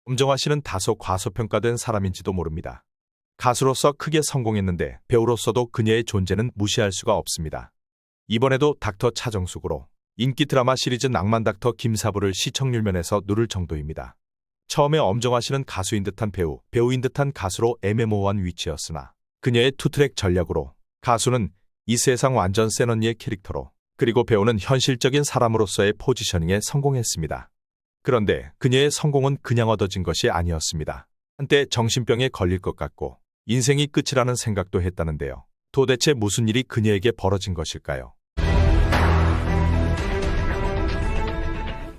엄정화 씨는 다소 과소평가된 사람인지도 모릅니다. 가수로서 크게 성공했는데 배우로서도 그녀의 존재는 무시할 수가 없습니다. 이번에도 닥터 차정숙으로 인기 드라마 시리즈 낭만 닥터 김사부를 시청률 면에서 누를 정도입니다. 처음에 엄정화 씨는 가수인 듯한 배우, 배우인 듯한 가수로 애매모호한 위치였으나 그녀의 투트랙 전략으로 가수는 이 세상 완전 센 언니의 캐릭터로, 그리고 배우는 현실적인 사람으로서의 포지셔닝에 성공했습니다. 그런데 그녀의 성공은 그냥 얻어진 것이 아니었습니다. 한때 정신병에 걸릴 것 같고 인생이 끝이라는 생각도 했다는데요. 도대체 무슨 일이 그녀에게 벌어진 것일까요?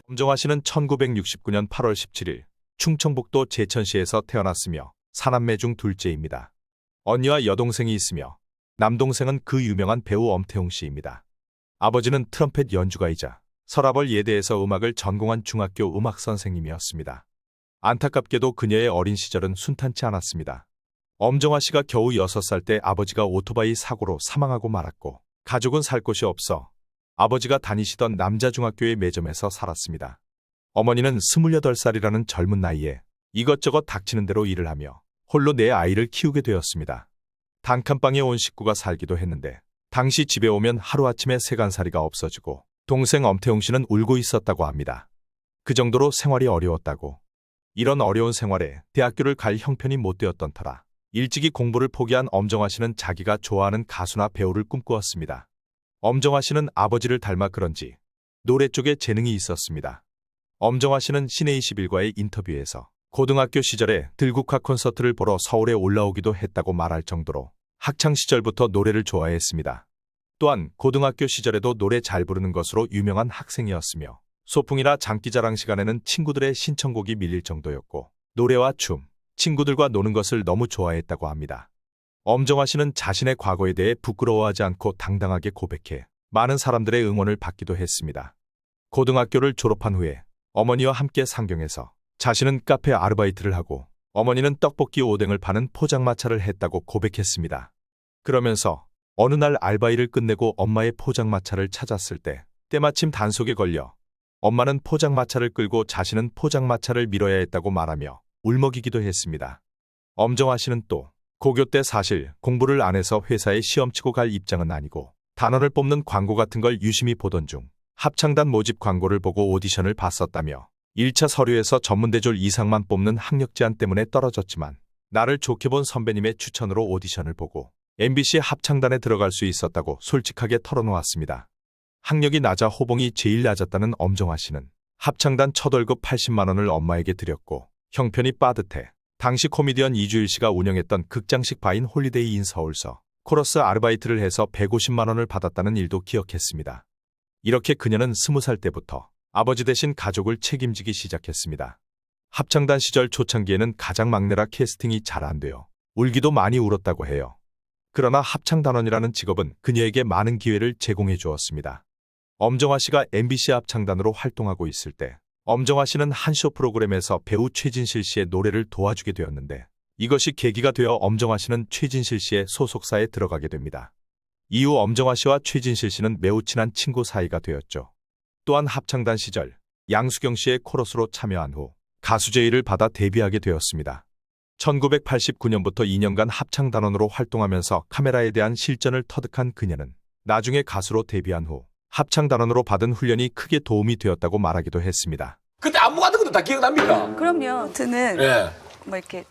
엄정화 씨는 1969년 8월 17일 충청북도 제천시에서 태어났으며 사남매 중 둘째입니다. 언니와 여동생이 있으며 남동생은 그 유명한 배우 엄태웅 씨입니다. 아버지는 트럼펫 연주가이자 서라벌 예대에서 음악을 전공한 중학교 음악 선생님이었습니다. 안타깝게도 그녀의 어린 시절은 순탄치 않았습니다. 엄정화 씨가 겨우 6살 때 아버지가 오토바이 사고로 사망하고 말았고, 가족은 살 곳이 없어 아버지가 다니시던 남자중학교의 매점에서 살았습니다. 어머니는 28살이라는 젊은 나이에 이것저것 닥치는 대로 일을 하며 홀로 내 아이를 키우게 되었습니다. 단칸방에 온 식구가 살기도 했는데 당시 집에 오면 하루아침에 세간살이가 없어지고 동생 엄태웅 씨는 울고 있었다고 합니다. 그 정도로 생활이 어려웠다고. 이런 어려운 생활에 대학교를 갈 형편이 못 되었던 터라 일찍이 공부를 포기한 엄정화 씨는 자기가 좋아하는 가수나 배우를 꿈꾸었습니다. 엄정화 씨는 아버지를 닮아 그런지 노래 쪽에 재능이 있었습니다. 엄정화 씨는 시내21과의 인터뷰에서 고등학교 시절에 들국화 콘서트를 보러 서울에 올라오기도 했다고 말할 정도로 학창시절부터 노래를 좋아했습니다. 또한 고등학교 시절에도 노래 잘 부르는 것으로 유명한 학생이었으며 소풍이나 장기자랑 시간에는 친구들의 신청곡이 밀릴 정도였고 노래와 춤, 친구들과 노는 것을 너무 좋아했다고 합니다. 엄정화 씨는 자신의 과거에 대해 부끄러워하지 않고 당당하게 고백해 많은 사람들의 응원을 받기도 했습니다. 고등학교를 졸업한 후에 어머니와 함께 상경해서 자신은 카페 아르바이트를 하고 어머니는 떡볶이 오뎅을 파는 포장마차를 했다고 고백했습니다. 그러면서 어느 날 알바일을 끝내고 엄마의 포장마차를 찾았을 때 때마침 단속에 걸려 엄마는 포장마차를 끌고 자신은 포장마차를 밀어야 했다고 말하며 울먹이기도 했습니다. 엄정화 씨는 또 고교 때 사실 공부를 안 해서 회사에 시험 치고 갈 입장은 아니고 단원을 뽑는 광고 같은 걸 유심히 보던 중 합창단 모집 광고를 보고 오디션을 봤었다며 1차 서류에서 전문대졸 이상만 뽑는 학력 제한 때문에 떨어졌지만 나를 좋게 본 선배님의 추천으로 오디션을 보고 MBC 합창단에 들어갈 수 있었다고 솔직하게 털어놓았습니다. 학력이 낮아 호봉이 제일 낮았다는 엄정화 씨는 합창단 첫 월급 80만 원을 엄마에게 드렸고 형편이 빠듯해 당시 코미디언 이주일 씨가 운영했던 극장식 바인 홀리데이 인 서울서 코러스 아르바이트를 해서 150만 원을 받았다는 일도 기억했습니다. 이렇게 그녀는 20살 때부터 아버지 대신 가족을 책임지기 시작했습니다. 합창단 시절 초창기에는 가장 막내라 캐스팅이 잘 안 돼요. 울기도 많이 울었다고 해요. 그러나 합창단원이라는 직업은 그녀에게 많은 기회를 제공해 주었습니다. 엄정화 씨가 MBC 합창단으로 활동하고 있을 때 엄정화 씨는 한 쇼 프로그램에서 배우 최진실 씨의 노래를 도와주게 되었는데 이것이 계기가 되어 엄정화 씨는 최진실 씨의 소속사에 들어가게 됩니다. 이후 엄정화 씨와 최진실 씨는 매우 친한 친구 사이가 되었죠. 또한 합창단 시절 양수경 씨의 코러스로 참여한 후 가수 제의를 받아 데뷔하게 되었습니다. 1989년부터 2년간 합창단원으로 활동하면서 카메라에 대한 실전을 터득한 그녀는 나중에 가수로 데뷔한 후 합창단원으로 받은 훈련이 크게 도움이 되었다고 말하기도 했습니다. 그때 안무 같은 것도 다 기억납니까? 그럼요. 저는 예. 뭐 이렇게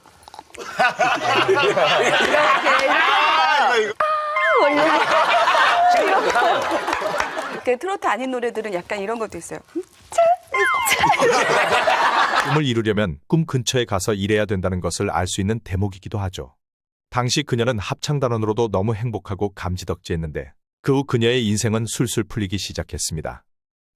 이렇게 트로트 아닌 노래들은 약간 이런 것도 있어요. 꿈을 이루려면 꿈 근처에 가서 일해야 된다는 것을 알 수 있는 대목이기도 하죠. 당시 그녀는 합창단원으로도 너무 행복하고 감지덕지했는데 그 후 그녀의 인생은 술술 풀리기 시작했습니다.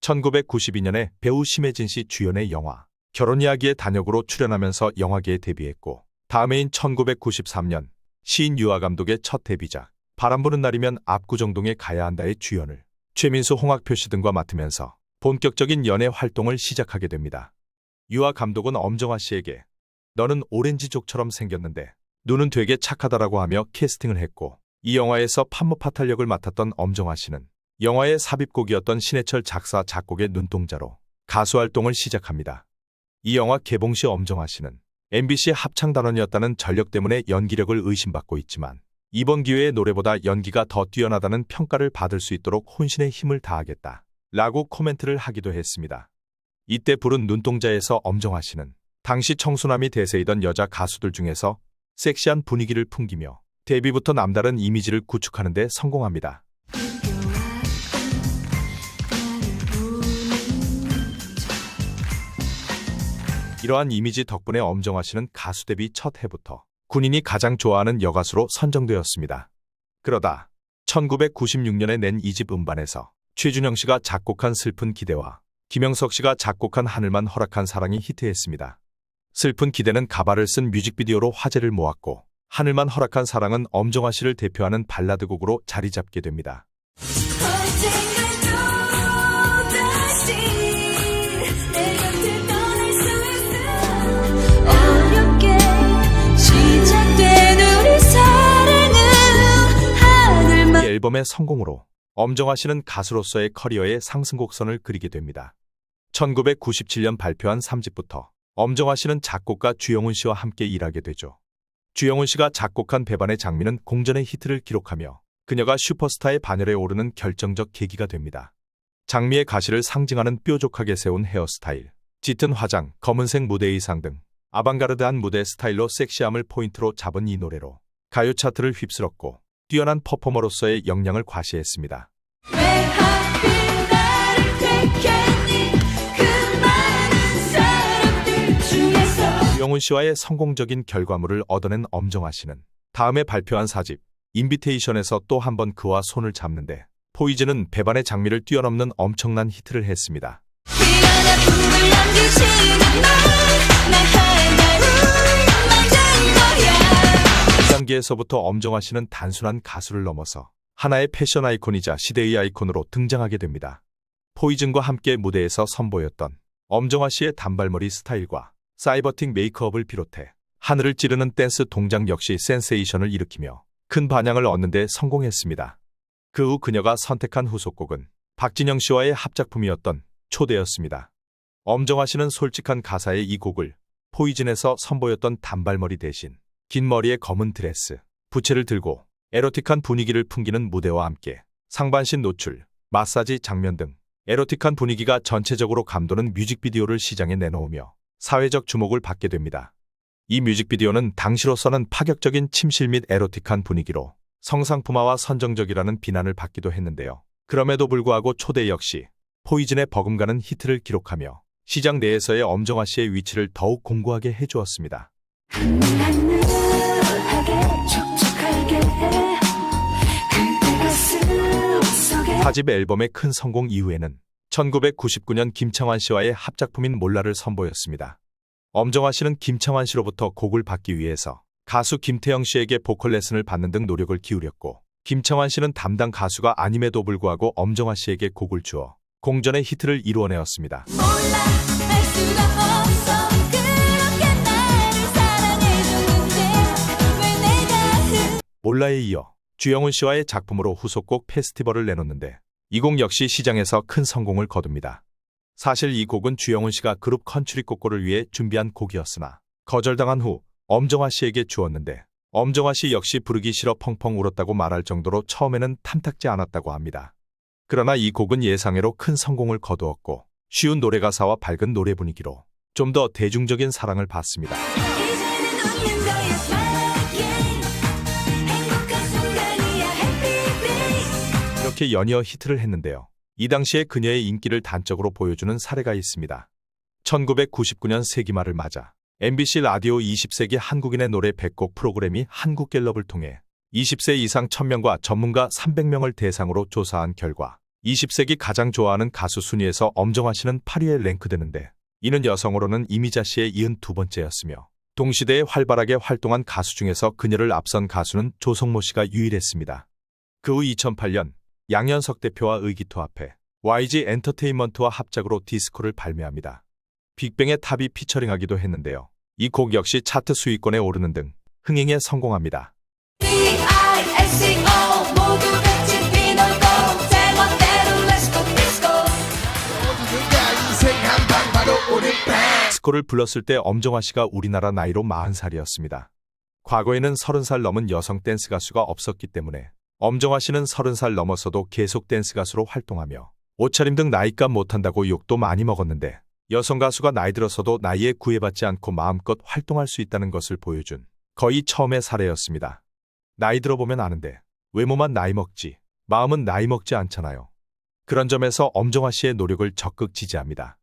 1992년에 배우 심혜진 씨 주연의 영화 결혼 이야기의 단역으로 출연하면서 영화계에 데뷔했고 다음해인 1993년 시인 유아 감독의 첫 데뷔작 바람 부는 날이면 압구정동에 가야 한다의 주연을 최민수 홍학표 씨 등과 맡으면서 본격적인 연애 활동을 시작하게 됩니다. 유아 감독은 엄정화 씨에게 너는 오렌지족처럼 생겼는데 눈은 되게 착하다라고 하며 캐스팅을 했고 이 영화에서 판무 파탈 역을 맡았던 엄정화 씨는 영화의 삽입곡이었던 신해철 작사 작곡의 눈동자로 가수 활동을 시작합니다. 이 영화 개봉 시 엄정화 씨는 MBC 합창단원이었다는 전력 때문에 연기력을 의심받고 있지만 이번 기회에 노래보다 연기가 더 뛰어나다는 평가를 받을 수 있도록 혼신의 힘을 다하겠다 라고 코멘트를 하기도 했습니다. 이때 부른 눈동자에서 엄정화 씨는 당시 청순함이 대세이던 여자 가수들 중에서 섹시한 분위기를 풍기며 데뷔부터 남다른 이미지를 구축하는 데 성공합니다. 이러한 이미지 덕분에 엄정화 씨는 가수 데뷔 첫 해부터 군인이 가장 좋아하는 여가수로 선정되었습니다. 그러다 1996년에 낸 2집 음반에서 최준영 씨가 작곡한 슬픈 기대와 김영석 씨가 작곡한 하늘만 허락한 사랑이 히트했습니다. 슬픈 기대는 가발을 쓴 뮤직비디오로 화제를 모았고 하늘만 허락한 사랑은 엄정화 씨를 대표하는 발라드 곡으로 자리 잡게 됩니다. 이 앨범의 성공으로 엄정화 씨는 가수로서의 커리어의 상승곡선을 그리게 됩니다. 1997년 발표한 3집부터 엄정화 씨는 작곡가 주영훈 씨와 함께 일하게 되죠. 주영훈 씨가 작곡한 배반의 장미는 공전의 히트를 기록하며 그녀가 슈퍼스타의 반열에 오르는 결정적 계기가 됩니다. 장미의 가시를 상징하는 뾰족하게 세운 헤어스타일, 짙은 화장, 검은색 무대 의상 등 아방가르드한 무대 스타일로 섹시함을 포인트로 잡은 이 노래로 가요 차트를 휩쓸었고 뛰어난 퍼포머로서의 역량을 과시했습니다. 주영훈 씨와의 성공적인 결과물을 얻어낸 엄정화 씨는 다음에 발표한 4집 인비테이션에서 또 한 번 그와 손을 잡는데 포이즌은 배반의 장미를 뛰어넘는 엄청난 히트를 했습니다. 이 단계에서부터 엄정화 씨는 단순한 가수를 넘어서 하나의 패션 아이콘이자 시대의 아이콘으로 등장하게 됩니다. 포이즌과 함께 무대에서 선보였던 엄정화 씨의 단발머리 스타일과 사이버틱 메이크업을 비롯해 하늘을 찌르는 댄스 동작 역시 센세이션을 일으키며 큰 반향을 얻는 데 성공했습니다. 그 후 그녀가 선택한 후속곡은 박진영 씨와의 합작품이었던 초대였습니다. 엄정화 씨는 솔직한 가사의 이 곡을 포이즌에서 선보였던 단발머리 대신 긴 머리에 검은 드레스, 부채를 들고 에로틱한 분위기를 풍기는 무대와 함께 상반신 노출, 마사지 장면 등 에로틱한 분위기가 전체적으로 감도는 뮤직비디오를 시장에 내놓으며 사회적 주목을 받게 됩니다. 이 뮤직비디오는 당시로서는 파격적인 침실 및 에로틱한 분위기로 성상품화와 선정적이라는 비난을 받기도 했는데요. 그럼에도 불구하고 초대 역시 포이즌의 버금가는 히트를 기록하며 시장 내에서의 엄정화 씨의 위치를 더욱 공고하게 해주었습니다. 4집 앨범의 큰 성공 이후에는 1999년 김창완 씨와의 합작품인 몰라를 선보였습니다. 엄정화 씨는 김창완 씨로부터 곡을 받기 위해서 가수 김태영 씨에게 보컬 레슨을 받는 등 노력을 기울였고 김창완 씨는 담당 가수가 아님에도 불구하고 엄정화 씨에게 곡을 주어 공전의 히트를 이루어내었습니다. 몰라에 이어 주영훈 씨와의 작품으로 후속곡 페스티벌을 내놓는데 이 곡 역시 시장에서 큰 성공을 거둡니다. 사실 이 곡은 주영훈 씨가 그룹 컨츄리 꼬꼬를 위해 준비한 곡이었으나 거절당한 후 엄정화 씨에게 주었는데 엄정화 씨 역시 부르기 싫어 펑펑 울었다고 말할 정도로 처음에는 탐탁지 않았다고 합니다. 그러나 이 곡은 예상외로 큰 성공을 거두었고 쉬운 노래 가사와 밝은 노래 분위기로 좀 더 대중적인 사랑을 받습니다. 이렇게 연이어 히트를 했는데요. 이 당시에 그녀의 인기를 단적으로 보여주는 사례가 있습니다. 1999년 세기말을 맞아 MBC 라디오 20세기 한국인의 노래 100곡 프로그램이 한국갤럽을 통해 20세 이상 1000명과 전문가 300명을 대상으로 조사한 결과 20세기 가장 좋아하는 가수 순위에서 엄정화 씨는 8위에 랭크되는데 이는 여성으로는 이미자 씨에 이은 두 번째였으며 동시대에 활발하게 활동한 가수 중에서 그녀를 앞선 가수는 조성모 씨가 유일했습니다. 그 후 2008년 양현석 대표와 의기투합해 YG 엔터테인먼트와 합작으로 디스코를 발매합니다. 빅뱅의 탑이 피처링하기도 했는데요. 이 곡 역시 차트 수위권에 오르는 등 흥행에 성공합니다. 디스코를 불렀을 때 엄정화 씨가 우리나라 나이로 40살이었습니다. 과거에는 30살 넘은 여성 댄스 가수가 없었기 때문에 엄정화 씨는 30살 넘어서도 계속 댄스 가수로 활동하며 옷차림 등 나이값 못한다고 욕도 많이 먹었는데 여성 가수가 나이 들어서도 나이에 구애받지 않고 마음껏 활동할 수 있다는 것을 보여준 거의 처음의 사례였습니다. 나이 들어보면 아는데 외모만 나이 먹지 마음은 나이 먹지 않잖아요. 그런 점에서 엄정화 씨의 노력을 적극 지지합니다.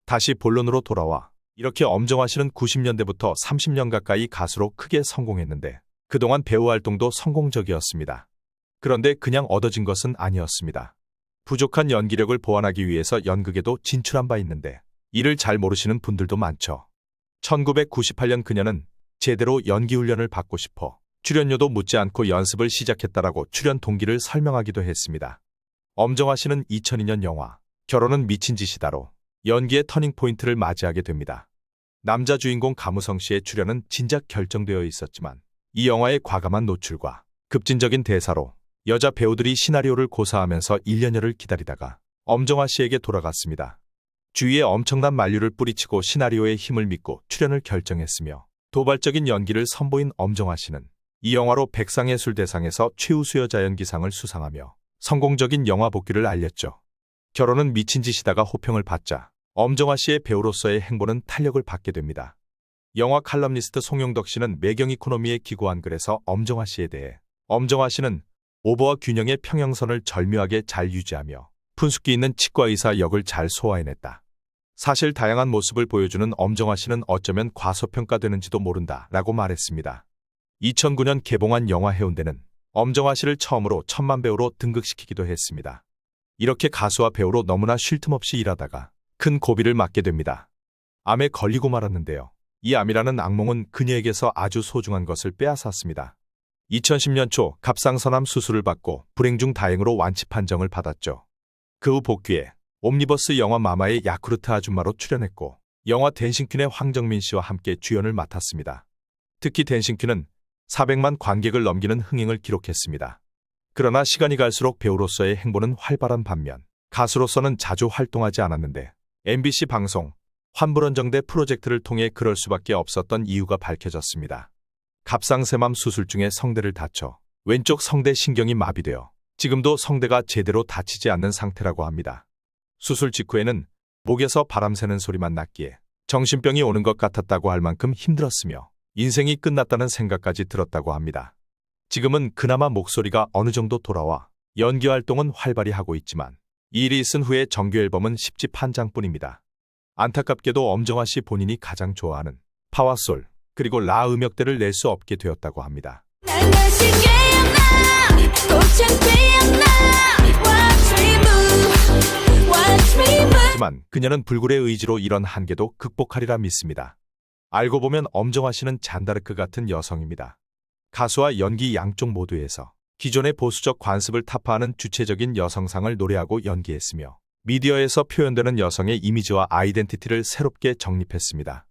다시 본론으로 돌아와 이렇게 엄정화 씨는 90년대부터 30년 가까이 가수로 크게 성공했는데 그동안 배우 활동도 성공적이었습니다. 그런데 그냥 얻어진 것은 아니었습니다. 부족한 연기력을 보완하기 위해서 연극에도 진출한 바 있는데 이를 잘 모르시는 분들도 많죠. 1998년 그녀는 제대로 연기 훈련을 받고 싶어 출연료도 묻지 않고 연습을 시작했다라고 출연 동기를 설명하기도 했습니다. 엄정화 씨는 2002년 영화 결혼은 미친 짓이다로 연기의 터닝포인트를 맞이하게 됩니다. 남자 주인공 가무성 씨의 출연은 진작 결정되어 있었지만 이 영화의 과감한 노출과 급진적인 대사로 여자 배우들이 시나리오를 고사하면서 1년여를 기다리다가 엄정화 씨에게 돌아갔습니다. 주위에 엄청난 만류를 뿌리치고 시나리오의 힘을 믿고 출연을 결정했으며 도발적인 연기를 선보인 엄정화 씨는 이 영화로 백상예술대상에서 최우수여자 연기상을 수상하며 성공적인 영화 복귀를 알렸죠. 결혼은 미친 짓이다가 호평을 받자 엄정화 씨의 배우로서의 행보는 탄력을 받게 됩니다. 영화 칼럼니스트 송용덕 씨는 매경 이코노미에 기고한 글에서 엄정화 씨에 대해 엄정화 씨는 오버와 균형의 평형선을 절묘하게 잘 유지하며 푼숙기 있는 치과의사 역을 잘 소화해냈다. 사실 다양한 모습을 보여주는 엄정화 씨는 어쩌면 과소평가되는지도 모른다 라고 말했습니다. 2009년 개봉한 영화 해운대는 엄정화 씨를 처음으로 천만 배우로 등극시키기도 했습니다. 이렇게 가수와 배우로 너무나 쉴 틈 없이 일하다가 큰 고비를 맞게 됩니다. 암에 걸리고 말았는데요. 이 암이라는 악몽은 그녀에게서 아주 소중한 것을 빼앗았습니다. 2010년 초 갑상선암 수술을 받고 불행 중 다행으로 완치 판정을 받았죠. 그 후 복귀해 옴니버스 영화 마마의 야쿠르트 아줌마로 출연했고 영화 댄싱퀸의 황정민 씨와 함께 주연을 맡았습니다. 특히 댄싱퀸은 400만 관객을 넘기는 흥행을 기록했습니다. 그러나 시간이 갈수록 배우로서의 행보는 활발한 반면 가수로서는 자주 활동하지 않았는데 MBC 방송 환불원정대 프로젝트를 통해 그럴 수밖에 없었던 이유가 밝혀졌습니다. 갑상쇠암 수술 중에 성대를 다쳐 왼쪽 성대 신경이 마비되어 지금도 성대가 제대로 닫히지 않는 상태라고 합니다. 수술 직후에는 목에서 바람 새는 소리만 났기에 정신병이 오는 것 같았다고 할 만큼 힘들었으며 인생이 끝났다는 생각까지 들었다고 합니다. 지금은 그나마 목소리가 어느 정도 돌아와 연기 활동은 활발히 하고 있지만 이 일이 있은 후에 정규 앨범은 10집 한 장뿐입니다. 안타깝게도 엄정화 씨 본인이 가장 좋아하는 파와솔 그리고 라 음역대를 낼 수 없게 되었다고 합니다. 하지만 그녀는 불굴의 의지로 이런 한계도 극복하리라 믿습니다. 알고 보면 엄정화 씨는 잔다르크 같은 여성입니다. 가수와 연기 양쪽 모두에서 기존의 보수적 관습을 타파하는 주체적인 여성상을 노래하고 연기했으며 미디어에서 표현되는 여성의 이미지와 아이덴티티를 새롭게 정립했습니다.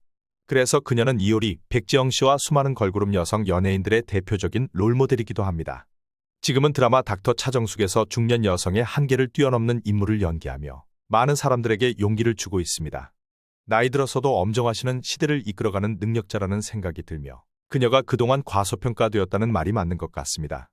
그래서 그녀는 이효리, 백지영 씨와 수많은 걸그룹 여성 연예인들의 대표적인 롤모델이기도 합니다. 지금은 드라마 닥터 차정숙에서 중년 여성의 한계를 뛰어넘는 인물을 연기하며 많은 사람들에게 용기를 주고 있습니다. 나이 들어서도 엄정화 씨는 시대를 이끌어가는 능력자라는 생각이 들며 그녀가 그동안 과소평가되었다는 말이 맞는 것 같습니다.